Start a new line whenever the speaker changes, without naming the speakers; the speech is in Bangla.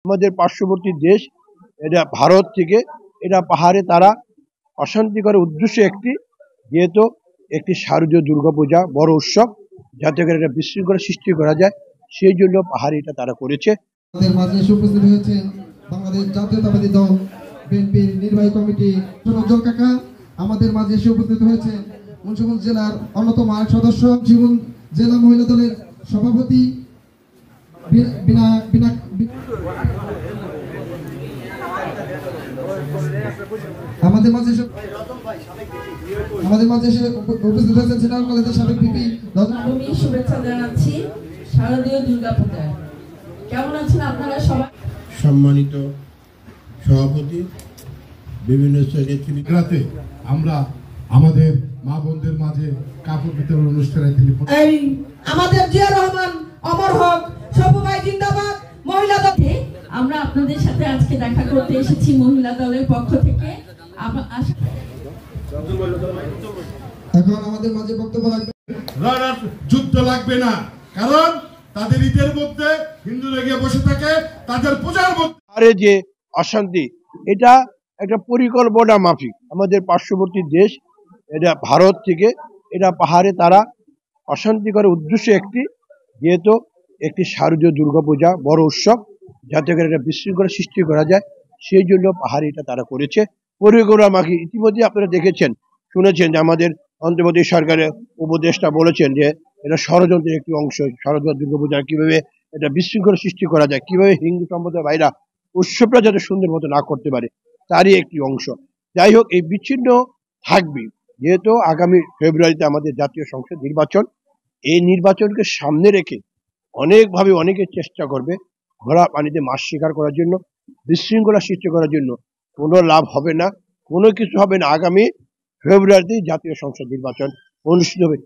আমাদের পার্শ্ববর্তী দেশ, এটা ভারত থেকে এটা পাহাড়ে তারা অশান্তি করে উদ্দেশ্য একটি, যেহেতু একটি শারদীয় দুর্গাপূজা বড় উৎসব, যাতে করে একটা বিশৃঙ্খলা সৃষ্টি করা যায়, সেই জন্য পাহাড়ে এটা তারা করেছে।
আমাদের মাঝে এসে উপস্থিত হয়েছেন বাংলাদেশ জাতীয়তাবাদী দল বিএনপির নির্বাহী কমিটি সুরঞ্জন কাকা। আমাদের মাঝে এসে উপস্থিত হয়েছে মুন্সিগঞ্জ জেলার অন্যতম আরেক সদস্য মুন্সিগঞ্জ জেলা মহিলা দলের সভাপতি আমাদের মাঝে এসে উপস্থিত হয়েছেন জেনারেল কলেজের সাবেক ভিপি।
আমি শুভেচ্ছা জানাচ্ছি শারদীয় দুর্গাপূজায়। কেমন আছেন আপনারা সবাই?
সম্মানিত সভাপতি, বিভিন্ন শ্রেণীতে আমরা আমাদের মা বোনদের মাঝে কাপড় বিতরণ অনুষ্ঠানে তিনি
আমাদের জিয়া রহমান অমর হক সবুভাই জিন্দাবাদ মহিলা দল। আমরা আপনাদের সাথে আজকে দেখা করতে এসেছি মহিলা দলের পক্ষ থেকে।
এখন আমাদের মাঝে বক্তব্য রাখবেন।
যুদ্ধ লাগবে না, কারণ তাদের ঈদের মধ্যে হিন্দুরা গিয়ে বসে থাকে, তাদের পূজার মধ্যে
আরে যে অশান্তি, এটা একটা পরিকল্পনা মাফিক। আমাদের পার্শ্ববর্তী দেশ, এটা ভারত থেকে এটা পাহাড়ে তারা অশান্তি করে উদ্দেশ্য একটি, যেহেতু একটি শারদীয় দুর্গাপূজা বড় উৎসব, যাতে করে একটা বিশৃঙ্খলা সৃষ্টি করা যায়, সেই জন্য পাহাড়ে এটা তারা করেছে পরিকল্পনা মাফিক। ইতিমধ্যে আপনারা দেখেছেন শুনেছেন যে আমাদের অন্তর্বর্তী সরকারের উপদেষ্টা বলেছেন যে এটা ষড়যন্ত্রের একটি অংশ। শারদীয় দুর্গাপূজা কিভাবে এটা বিশৃঙ্খলা সৃষ্টি করা যায়, কিভাবে হিন্দু সম্প্রদায়ের ভাইরা উৎসবটা যাতে সুন্দর মতো না করতে পারে, তারই একটি অংশ। যাই হোক, এই বিচ্ছিন্ন থাকবে, যেহেতু আগামী ফেব্রুয়ারিতে আমাদের জাতীয় সংসদ নির্বাচন। এই নির্বাচনকে সামনে রেখে অনেকভাবে অনেকে চেষ্টা করবে ঘোড়া পানিতে মাছ শিকার করার জন্য, বিশৃঙ্খলা সৃষ্টি করার জন্য। কোনো লাভ হবে না, কোনো কিছু হবে না। আগামী ফেব্রুয়ারিতেই জাতীয় সংসদ নির্বাচন অনুষ্ঠিত হবে।